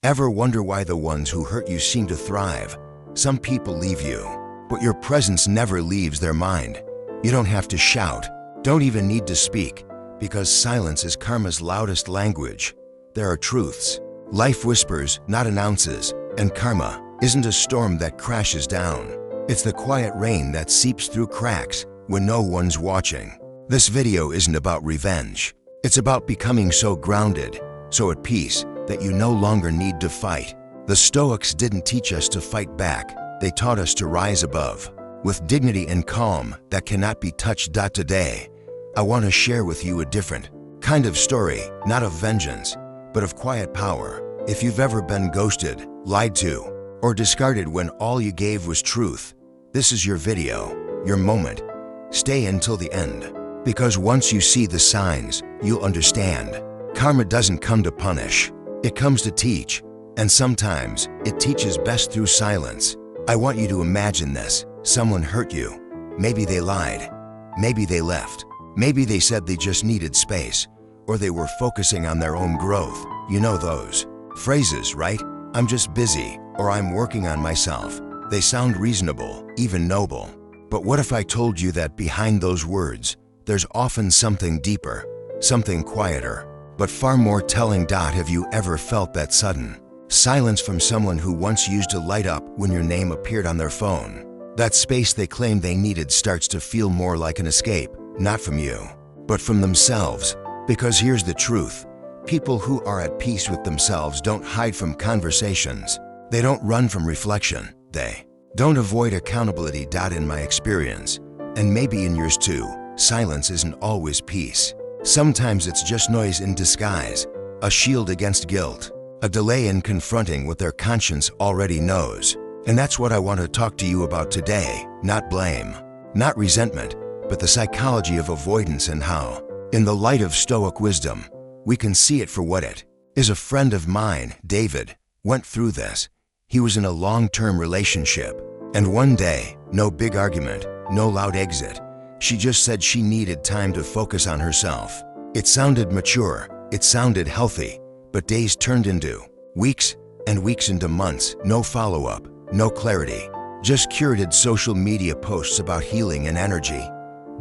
Ever wonder why the ones who hurt you seem to thrive? Some people leave you, but your presence never leaves their mind. You don't have to shout, don't even need to speak, because silence is karma's loudest language. There are truths. Life whispers, not announces, and karma isn't a storm that crashes down. It's the quiet rain that seeps through cracks when no one's watching. This video isn't about revenge. It's about becoming so grounded, so at peace, that you no longer need to fight. The Stoics didn't teach us to fight back. They taught us to rise above, with dignity and calm that cannot be touched. Today, I want to share with you a different kind of story, not of vengeance, but of quiet power. If you've ever been ghosted, lied to, or discarded when all you gave was truth, this is your video, your moment. Stay until the end, because once you see the signs, you'll understand. Karma doesn't come to punish. It comes to teach, and sometimes it teaches best through silence. I want you to imagine this. Someone hurt you. Maybe they lied. Maybe they left. Maybe they said they just needed space, or they were focusing on their own growth. You know those phrases, right? I'm just busy, or I'm working on myself. They sound reasonable, even noble. But what if I told you that behind those words, there's often something deeper, something quieter, but far more telling. Have you ever felt that sudden silence from someone who once used to light up when your name appeared on their phone? That space they claimed they needed starts to feel more like an escape, not from you, but from themselves. Because here's the truth. People who are at peace with themselves don't hide from conversations. They don't run from reflection. They don't avoid accountability. In my experience, and maybe in yours too, silence isn't always peace. Sometimes it's just noise in disguise, a shield against guilt, a delay in confronting what their conscience already knows. And that's what I want to talk to you about today. Not blame, not resentment, but the psychology of avoidance and how, in the light of Stoic wisdom, we can see it for what it is. A friend of mine, David, went through this. He was in a long-term relationship, and one day, no big argument, no loud exit. She just said she needed time to focus on herself. It sounded mature, it sounded healthy, but days turned into weeks, and weeks into months. No follow-up, no clarity, just curated social media posts about healing and energy.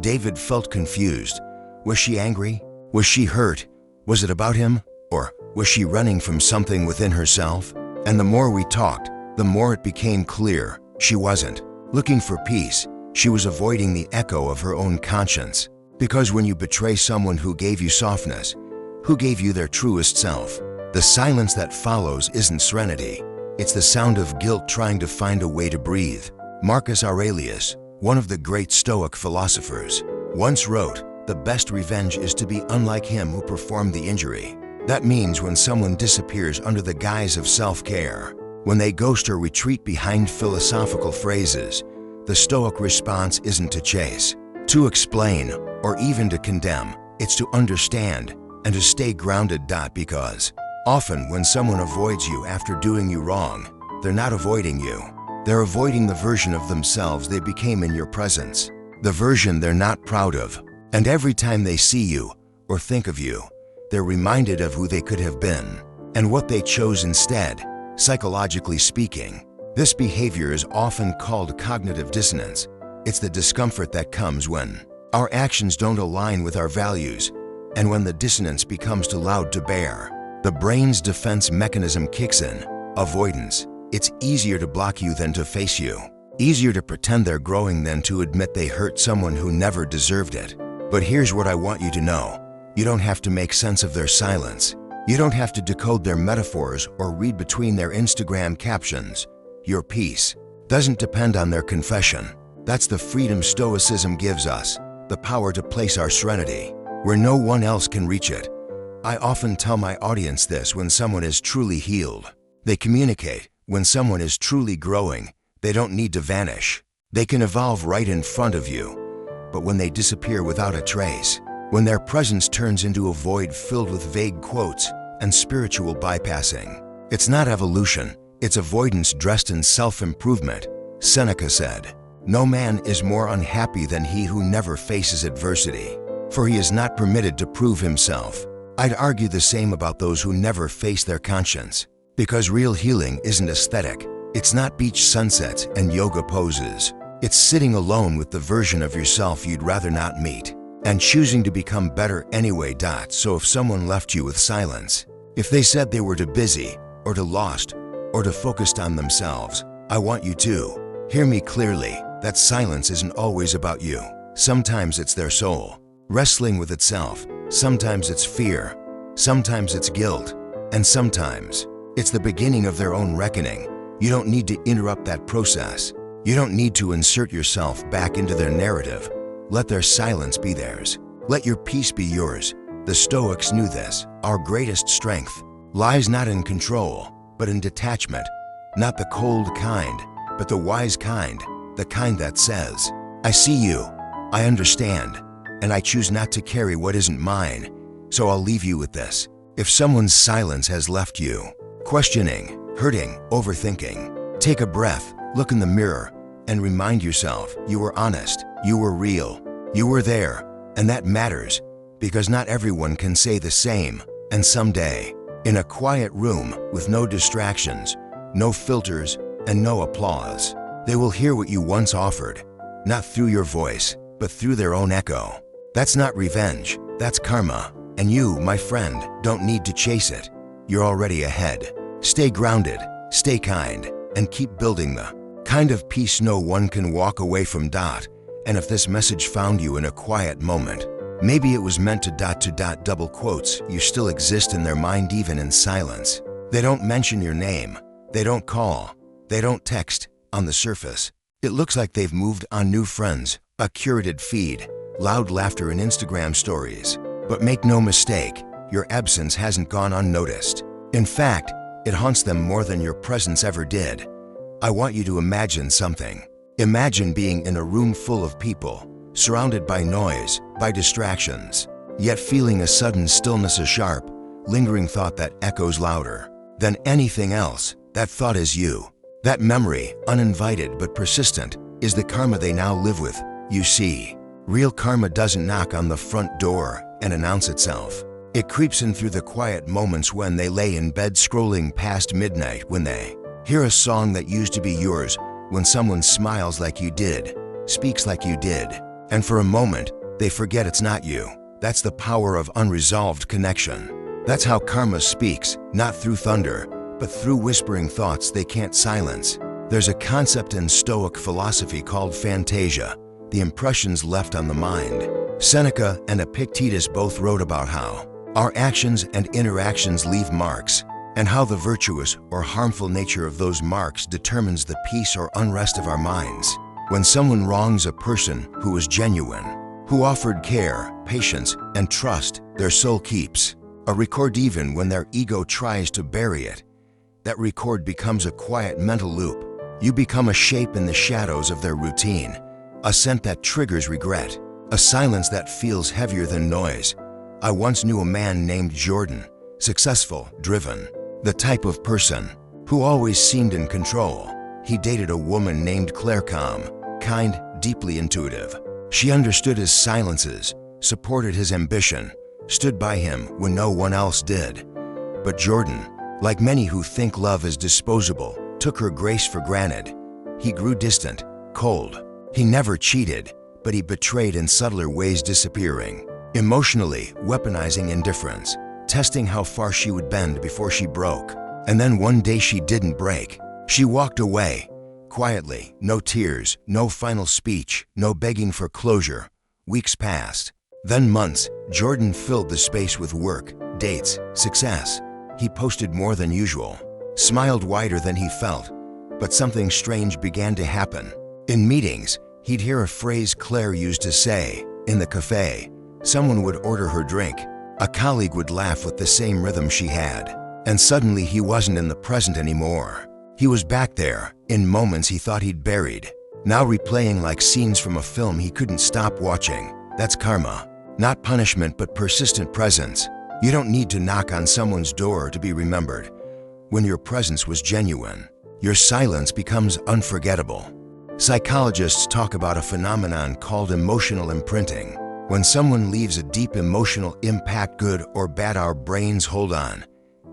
David felt confused. Was she angry? Was she hurt? Was it about him? Or was she running from something within herself? And the more we talked, the more it became clear she wasn't looking for peace. She was avoiding the echo of her own conscience. Because when you betray someone who gave you softness, who gave you their truest self, the silence that follows isn't serenity. It's the sound of guilt trying to find a way to breathe. Marcus Aurelius, one of the great Stoic philosophers, once wrote, "The best revenge is to be unlike him who performed the injury." That means when someone disappears under the guise of self-care, when they ghost or retreat behind philosophical phrases, the Stoic response isn't to chase, to explain, or even to condemn. It's to understand and to stay grounded. Because often when someone avoids you after doing you wrong, they're not avoiding you. They're avoiding the version of themselves they became in your presence, the version they're not proud of. And every time they see you or think of you, they're reminded of who they could have been and what they chose instead. Psychologically speaking, this behavior is often called cognitive dissonance. It's the discomfort that comes when our actions don't align with our values, and when the dissonance becomes too loud to bear. The brain's defense mechanism kicks in, avoidance. It's easier to block you than to face you. Easier to pretend they're growing than to admit they hurt someone who never deserved it. But here's what I want you to know. You don't have to make sense of their silence. You don't have to decode their metaphors or read between their Instagram captions. Your peace doesn't depend on their confession. That's the freedom Stoicism gives us, the power to place our serenity where no one else can reach it. I often tell my audience this: when someone is truly healed, they communicate. When someone is truly growing, they don't need to vanish. They can evolve right in front of you. But when they disappear without a trace, when their presence turns into a void filled with vague quotes and spiritual bypassing, it's not evolution, it's avoidance dressed in self-improvement. Seneca said, "No man is more unhappy than he who never faces adversity, for he is not permitted to prove himself." I'd argue the same about those who never face their conscience. Because real healing isn't aesthetic. It's not beach sunsets and yoga poses. It's sitting alone with the version of yourself you'd rather not meet, and choosing to become better anyway. So if someone left you with silence, if they said they were too busy, or too lost, or too focused on themselves, I want you to hear me clearly that silence isn't always about you. Sometimes it's their soul, wrestling with itself. Sometimes it's fear. Sometimes it's guilt. And sometimes it's the beginning of their own reckoning. You don't need to interrupt that process. You don't need to insert yourself back into their narrative. Let their silence be theirs. Let your peace be yours. The Stoics knew this. Our greatest strength lies not in control, but in detachment. Not the cold kind, but the wise kind. The kind that says, I see you, I understand, and I choose not to carry what isn't mine. So I'll leave you with this. If someone's silence has left you questioning, hurting, overthinking, take a breath, look in the mirror, and remind yourself you were honest, you were real, you were there, and that matters, because not everyone can say the same. And someday, in a quiet room with no distractions, no filters, and no applause, they will hear what you once offered, not through your voice, but through their own echo. That's not revenge, that's karma. And you, my friend, don't need to chase it. You're already ahead. Stay grounded, stay kind, and keep building the kind of peace no one can walk away from. And if this message found you in a quiet moment, maybe it was meant to double quotes, you still exist in their mind even in silence. They don't mention your name. They don't call. They don't text. On the surface, it looks like they've moved on, new friends, a curated feed, loud laughter in Instagram stories. But make no mistake, your absence hasn't gone unnoticed. In fact, it haunts them more than your presence ever did. I want you to imagine something. Imagine being in a room full of people, surrounded by noise, by distractions, yet feeling a sudden stillness, a sharp, lingering thought that echoes louder than anything else. That thought is you. That memory, uninvited but persistent, is the karma they now live with. You see, real karma doesn't knock on the front door and announce itself. It creeps in through the quiet moments when they lay in bed scrolling past midnight, when they hear a song that used to be yours, when someone smiles like you did, speaks like you did, and for a moment, they forget it's not you. That's the power of unresolved connection. That's how karma speaks, not through thunder, but through whispering thoughts they can't silence. There's a concept in Stoic philosophy called fantasia, the impressions left on the mind. Seneca and Epictetus both wrote about how our actions and interactions leave marks, and how the virtuous or harmful nature of those marks determines the peace or unrest of our minds. When someone wrongs a person who was genuine, who offered care, patience, and trust, their soul keeps a record even when their ego tries to bury it. That record becomes a quiet mental loop. You become a shape in the shadows of their routine, a scent that triggers regret, a silence that feels heavier than noise. I once knew a man named Jordan, successful, driven, the type of person who always seemed in control. He dated a woman named Claire, calm, kind, deeply intuitive. She understood his silences, supported his ambition, stood by him when no one else did. But Jordan, like many who think love is disposable, took her grace for granted. He grew distant, cold. He never cheated, but he betrayed in subtler ways, disappearing, emotionally weaponizing indifference, testing how far she would bend before she broke. And then one day she didn't break. She walked away, quietly, no tears, no final speech, no begging for closure. Weeks passed, then months. Jordan filled the space with work, dates, success. He posted more than usual, smiled wider than he felt, but something strange began to happen. In meetings, he'd hear a phrase Claire used to say. In the cafe, someone would order her drink. A colleague would laugh with the same rhythm she had. And suddenly he wasn't in the present anymore. He was back there, in moments he thought he'd buried, now replaying like scenes from a film he couldn't stop watching. That's karma. Not punishment, but persistent presence. You don't need to knock on someone's door to be remembered. When your presence was genuine, your silence becomes unforgettable. Psychologists talk about a phenomenon called emotional imprinting. When someone leaves a deep emotional impact, good or bad, our brains hold on.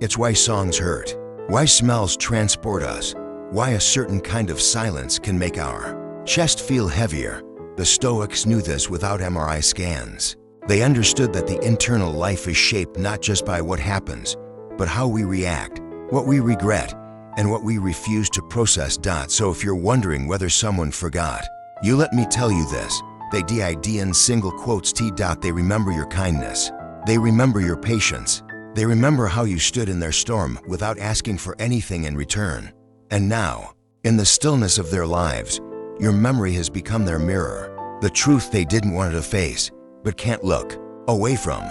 It's why songs hurt. Why smells transport us. Why a certain kind of silence can make our chest feel heavier. The Stoics knew this without MRI scans. They understood that the internal life is shaped not just by what happens, but how we react, what we regret, and what we refuse to process. So if you're wondering whether someone forgot, you let me tell you this. They did in single quotes T. They remember your kindness. They remember your patience. They remember how you stood in their storm without asking for anything in return. And now, in the stillness of their lives, your memory has become their mirror. The truth they didn't want to face, but can't look away from.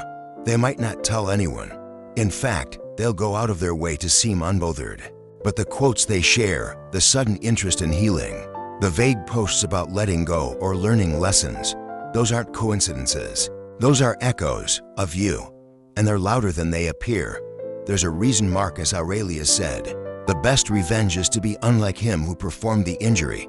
They might not tell anyone. In fact, they'll go out of their way to seem unbothered. But the quotes they share, the sudden interest in healing, the vague posts about letting go or learning lessons, those aren't coincidences. Those are echoes of you, and they're louder than they appear. There's a reason Marcus Aurelius said, "The best revenge is to be unlike him who performed the injury,"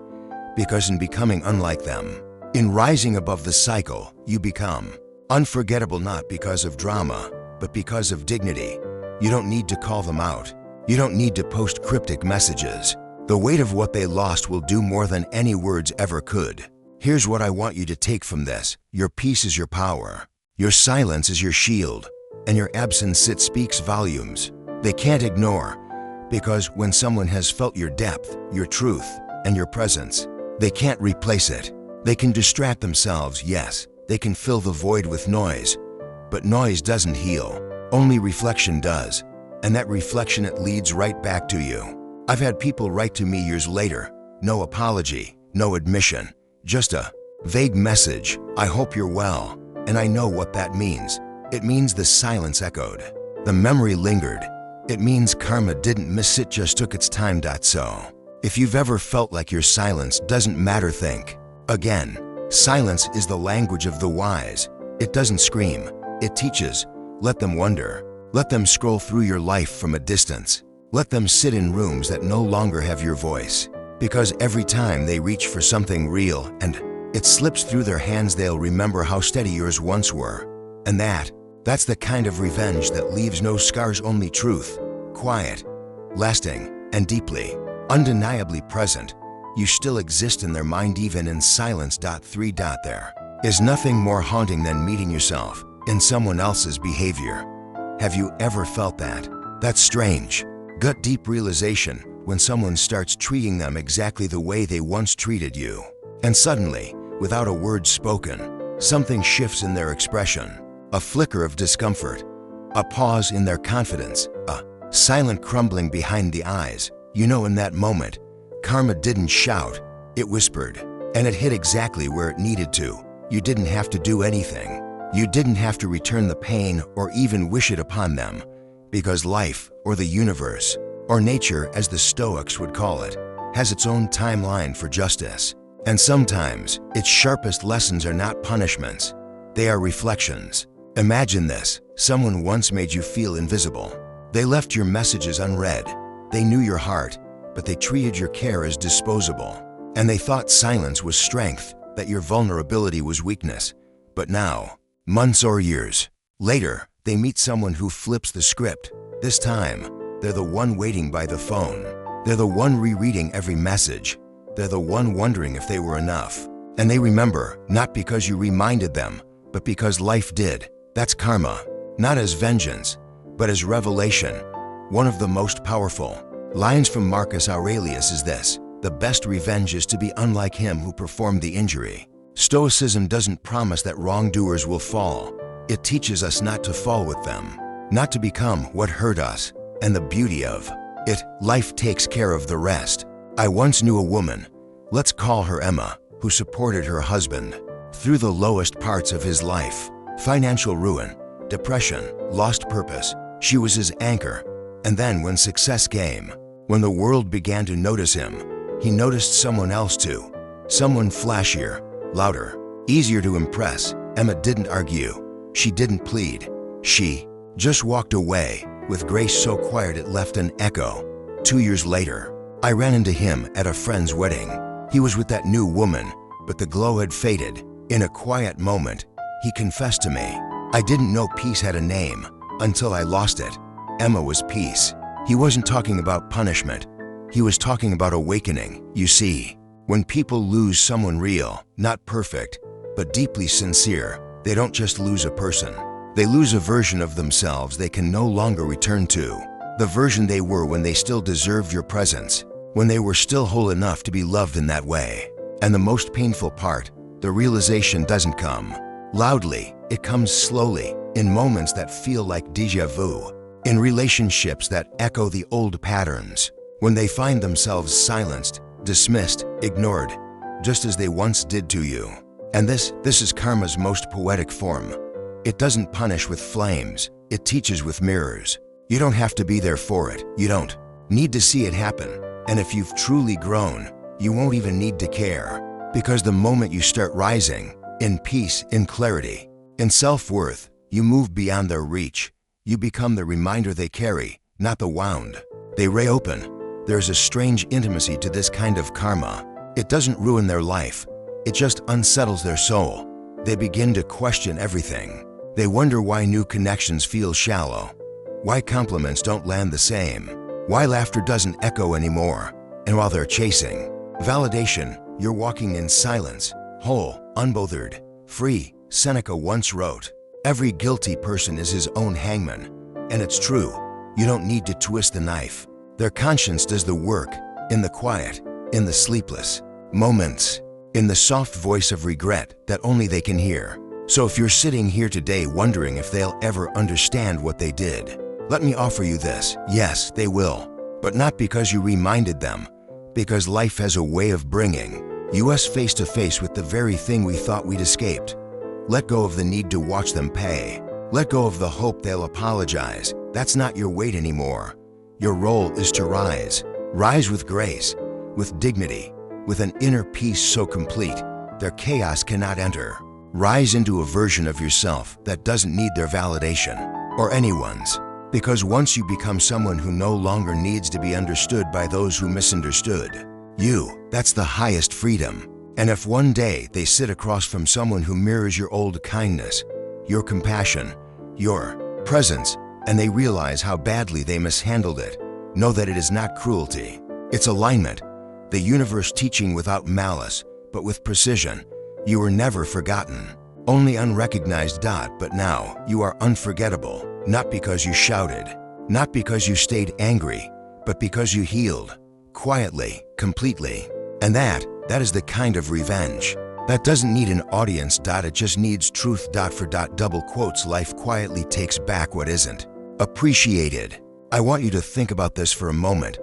because in becoming unlike them, in rising above the cycle, you become unforgettable, not because of drama, but because of dignity. You don't need to call them out. You don't need to post cryptic messages. The weight of what they lost will do more than any words ever could. Here's what I want you to take from this. Your peace is your power. Your silence is your shield. And your absence, it speaks volumes. They can't ignore, because when someone has felt your depth, your truth, and your presence, they can't replace it. They can distract themselves, yes. They can fill the void with noise. But noise doesn't heal. Only reflection does. And that reflection, it leads right back to you. I've had people write to me years later. No apology, no admission, just a vague message. "I hope you're well." And I know what that means. It means the silence echoed. The memory lingered. It means karma didn't miss, it just took its time. So, if you've ever felt like your silence doesn't matter, think again. Silence is the language of the wise. It doesn't scream, it teaches. Let them wonder. Let them scroll through your life from a distance. Let them sit in rooms that no longer have your voice. Because every time they reach for something real and it slips through their hands, they'll remember how steady yours once were. And that's the kind of revenge that leaves no scars, only truth. Quiet, lasting, and deeply, undeniably present. You still exist in their mind, even in silence. 3. There is nothing more haunting than meeting yourself in someone else's behavior. Have you ever felt that? That's strange, gut deep realization when someone starts treating them exactly the way they once treated you. And suddenly, without a word spoken, something shifts in their expression. A flicker of discomfort, a pause in their confidence, a silent crumbling behind the eyes. You know, in that moment, karma didn't shout, it whispered. And it hit exactly where it needed to. You didn't have to do anything. You didn't have to return the pain or even wish it upon them, because life, or the universe, or nature as the Stoics would call it, has its own timeline for justice. And sometimes, its sharpest lessons are not punishments, they are reflections. Imagine this: someone once made you feel invisible. They left your messages unread. They knew your heart, but they treated your care as disposable. And they thought silence was strength, that your vulnerability was weakness. But now, months or years later, they meet someone who flips the script. This time, they're the one waiting by the phone. They're the one rereading every message. They're the one wondering if they were enough. And they remember, not because you reminded them, but because life did. That's karma, not as vengeance, but as revelation. One of the most powerful lines from Marcus Aurelius is this: "The best revenge is to be unlike him who performed the injury." Stoicism doesn't promise that wrongdoers will fall. It teaches us not to fall with them, not to become what hurt us. And the beauty of it, life takes care of the rest. I once knew a woman, let's call her Emma, who supported her husband through the lowest parts of his life. Financial ruin, depression, lost purpose. She was his anchor. And then when success came, when the world began to notice him, he noticed someone else too. Someone flashier, louder, easier to impress. Emma didn't argue. She didn't plead. She just walked away with grace so quiet it left an echo. 2 years later, I ran into him at a friend's wedding. He was with that new woman, but the glow had faded. In a quiet moment, he confessed to me, "I didn't know peace had a name until I lost it." Emma was peace. He wasn't talking about punishment. He was talking about awakening. You see, when people lose someone real, not perfect, but deeply sincere, they don't just lose a person. They lose a version of themselves they can no longer return to. The version they were when they still deserved your presence, when they were still whole enough to be loved in that way. And the most painful part, the realization doesn't come loudly. It comes slowly, in moments that feel like déjà vu, in relationships that echo the old patterns, when they find themselves silenced, dismissed, ignored, just as they once did to you. And this is karma's most poetic form. It doesn't punish with flames, it teaches with mirrors. You don't have to be there for it. You don't need to see it happen. And if you've truly grown, you won't even need to care. Because the moment you start rising, in peace, in clarity, in self-worth, you move beyond their reach. You become the reminder they carry, not the wound they reopen. There's a strange intimacy to this kind of karma. It doesn't ruin their life. It just unsettles their soul. They begin to question everything. They wonder why new connections feel shallow, why compliments don't land the same, why laughter doesn't echo anymore. And while they're chasing validation, you're walking in silence, whole, unbothered, free. Seneca once wrote, "Every guilty person is his own hangman." And it's true. You don't need to twist the knife. Their conscience does the work, in the quiet, in the sleepless moments, in the soft voice of regret that only they can hear. So if you're sitting here today wondering if they'll ever understand what they did, let me offer you this. Yes, they will. But not because you reminded them, because life has a way of bringing us face to face with the very thing we thought we'd escaped. Let go of the need to watch them pay. Let go of the hope they'll apologize. That's not your weight anymore. Your role is to rise. Rise with grace, with dignity, with an inner peace so complete their chaos cannot enter. Rise into a version of yourself that doesn't need their validation or anyone's. Because once you become someone who no longer needs to be understood by those who misunderstood you, that's the highest freedom. And if one day they sit across from someone who mirrors your old kindness, your compassion, your presence, and they realize how badly they mishandled it, know that it is not cruelty. It's alignment, the universe teaching without malice, but with precision. You were never forgotten, only unrecognized. But now you are unforgettable, not because you shouted, not because you stayed angry, but because you healed, quietly, completely. And that is the kind of revenge that doesn't need an audience. It just needs truth. For double quotes, life quietly takes back what isn't appreciated. I want you to think about this for a moment.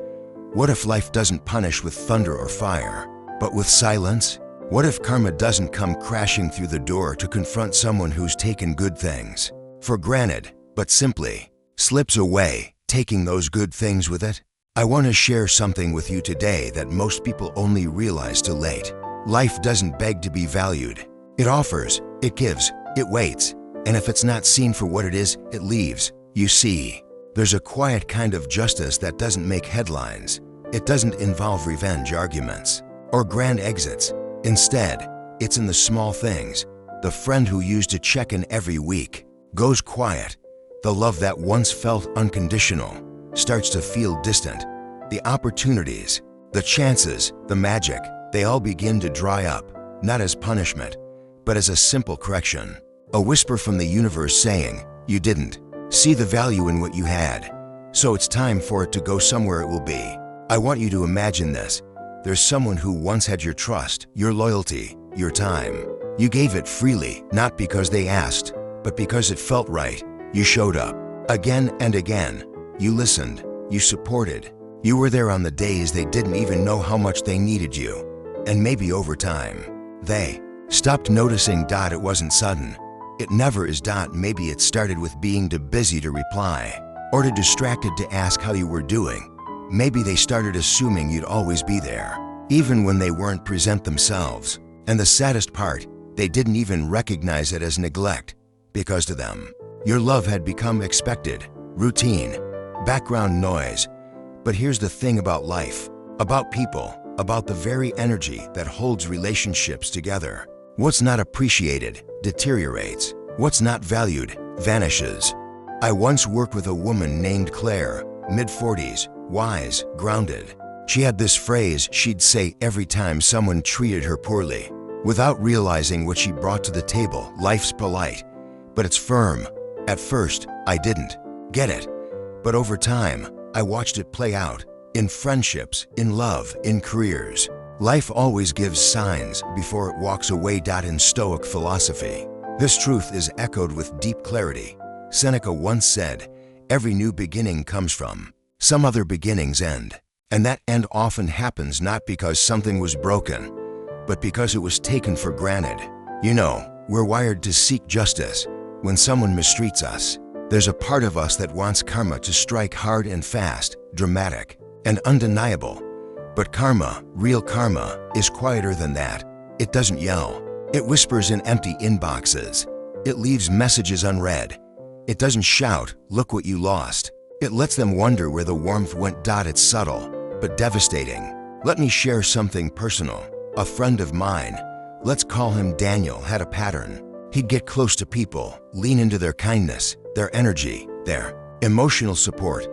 What if life doesn't punish with thunder or fire, but with silence? What if karma doesn't come crashing through the door to confront someone who's taken good things for granted, but simply slips away, taking those good things with it? I want to share something with you today that most people only realize too late. Life doesn't beg to be valued. It offers, it gives, it waits. And if it's not seen for what it is, it leaves. You see, there's a quiet kind of justice that doesn't make headlines. It doesn't involve revenge arguments or grand exits. Instead, it's in the small things. The friend who used to check in every week goes quiet. The love that once felt unconditional starts to feel distant. The opportunities, the chances, the magic, they all begin to dry up, not as punishment, but as a simple correction. A whisper from the universe saying, you didn't see the value in what you had, so it's time for it to go somewhere it will be. I want you to imagine this. There's someone who once had your trust, your loyalty, your time. You gave it freely, not because they asked, but because it felt right. You showed up again and again. You listened, you supported. You were there on the days they didn't even know how much they needed you. And maybe over time, they stopped noticing. It wasn't sudden. It never is. Maybe it started with being too busy to reply, or too distracted to ask how you were doing. Maybe they started assuming you'd always be there, even when they weren't present themselves. And the saddest part, they didn't even recognize it as neglect, because to them, your love had become expected, routine, background noise. But here's the thing about life, about people, about the very energy that holds relationships together. What's not appreciated deteriorates. What's not valued vanishes. I once worked with a woman named Claire, mid-40s, wise, grounded. She had this phrase she'd say every time someone treated her poorly. Without realizing what she brought to the table, life's polite, but it's firm. At first, I didn't get it. But over time, I watched it play out. In friendships, in love, in careers. Life always gives signs before it walks away. In Stoic philosophy, this truth is echoed with deep clarity. Seneca once said, "Every new beginning comes from some other beginning's end." And that end often happens not because something was broken, but because it was taken for granted. You know, we're wired to seek justice. When someone mistreats us, there's a part of us that wants karma to strike hard and fast, dramatic, and undeniable. But karma, real karma, is quieter than that. It doesn't yell. It whispers in empty inboxes. It leaves messages unread. It doesn't shout, "Look what you lost." It lets them wonder where the warmth went. It's subtle, but devastating. Let me share something personal. A friend of mine, let's call him Daniel, had a pattern. He'd get close to people, lean into their kindness, their energy, their emotional support.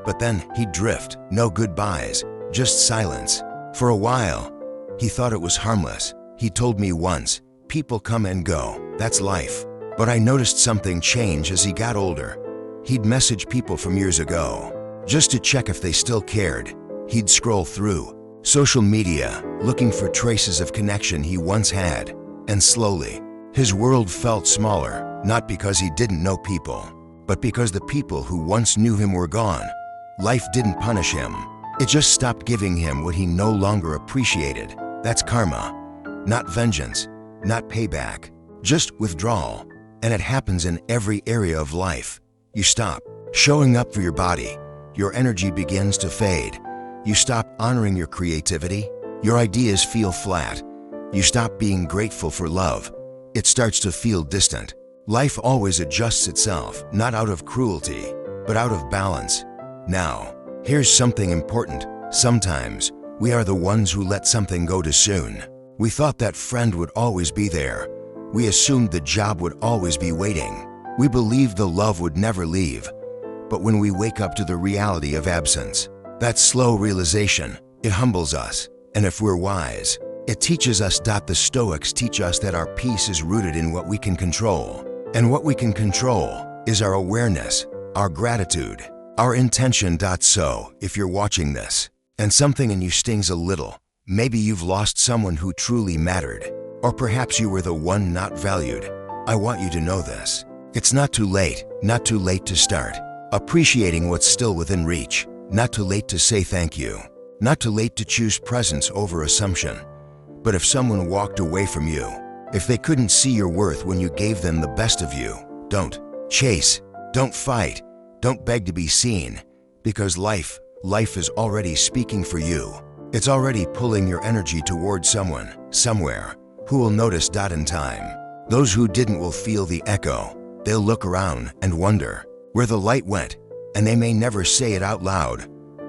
But then he'd drift, no goodbyes, just silence. For a while, he thought it was harmless. He told me once, "People come and go, that's life." But I noticed something change as he got older. He'd message people from years ago, just to check if they still cared. He'd scroll through social media, looking for traces of connection he once had. And slowly, his world felt smaller, not because he didn't know people, but because the people who once knew him were gone. Life didn't punish him. It just stopped giving him what he no longer appreciated. That's karma. Not vengeance, not payback, just withdrawal. And it happens in every area of life. You stop showing up for your body. Your energy begins to fade. You stop honoring your creativity. Your ideas feel flat. You stop being grateful for love. It starts to feel distant. Life always adjusts itself, not out of cruelty, but out of balance. Now, here's something important. Sometimes, we are the ones who let something go too soon. We thought that friend would always be there. We assumed the job would always be waiting. We believed the love would never leave. But when we wake up to the reality of absence, that slow realization, it humbles us. And if we're wise, it teaches us. The Stoics teach us that our peace is rooted in what we can control. And what we can control is our awareness, our gratitude, our intention. So, if you're watching this, and something in you stings a little, maybe you've lost someone who truly mattered, or perhaps you were the one not valued, I want you to know this. It's not too late to start appreciating what's still within reach, not too late to say thank you, not too late to choose presence over assumption. But if someone walked away from you, if they couldn't see your worth when you gave them the best of you, don't chase, don't fight, don't beg to be seen, because life is already speaking for you. It's already pulling your energy toward someone, somewhere, who will notice. In time, those who didn't will feel the echo. They'll look around and wonder where the light went, and they may never say it out loud,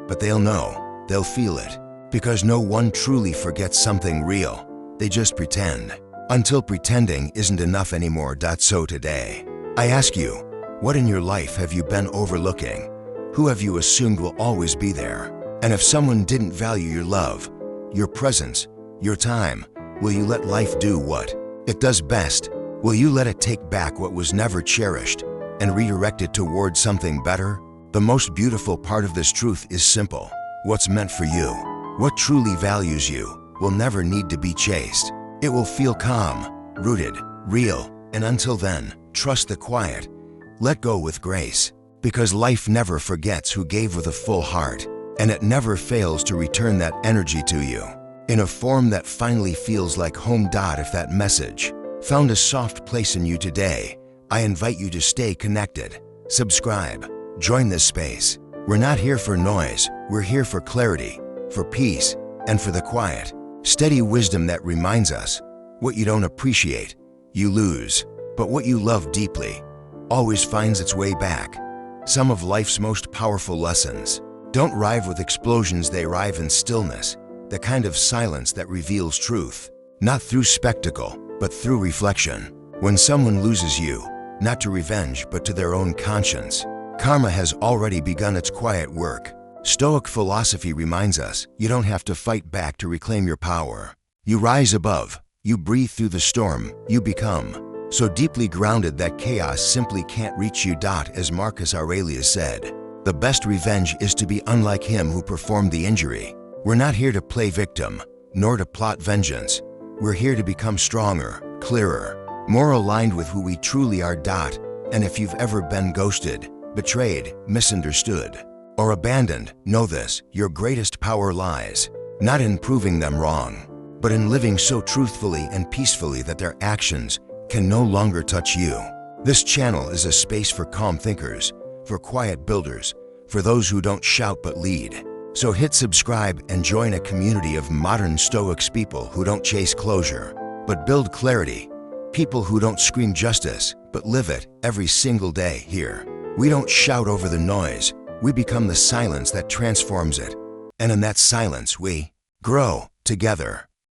but they'll know, they'll feel it, because no one truly forgets something real. They just pretend, until pretending isn't enough anymore. So today, I ask you, what in your life have you been overlooking? Who have you assumed will always be there? And if someone didn't value your love, your presence, your time, will you let life do what it does best? Will you let it take back what was never cherished and redirect it towards something better? The most beautiful part of this truth is simple. What's meant for you, what truly values you, will never need to be chased. It will feel calm, rooted, real, and until then, trust the quiet. Let go with grace, because life never forgets who gave with a full heart, and it never fails to return that energy to you in a form that finally feels like home. If that message found a soft place in you today, I invite you to stay connected. Subscribe, join this space. We're not here for noise, we're here for clarity, for peace, and for the quiet, steady wisdom that reminds us, what you don't appreciate, you lose, but what you love deeply always finds its way back. Some of life's most powerful lessons don't arrive with explosions, they arrive in stillness, the kind of silence that reveals truth, not through spectacle, but through reflection. When someone loses you, not to revenge but to their own conscience, Karma has already begun its quiet work. Stoic philosophy reminds us you don't have to fight back to reclaim your power. You rise above, you breathe through the storm, you become so deeply grounded that chaos simply can't reach you. As Marcus Aurelius said, the best revenge is to be unlike him who performed the injury. We're not here to play victim, nor to plot vengeance. We're here to become stronger, clearer, more aligned with who we truly are. And if you've ever been ghosted, betrayed, misunderstood, or abandoned, know this: your greatest power lies not in proving them wrong, but in living so truthfully and peacefully that their actions can no longer touch you. This channel is a space for calm thinkers, for quiet builders, for those who don't shout but lead. So hit subscribe and join a community of modern Stoics, people who don't chase closure, but build clarity. People who don't scream justice, but live it every single day. Here, we don't shout over the noise, we become the silence that transforms it. And in that silence we grow together.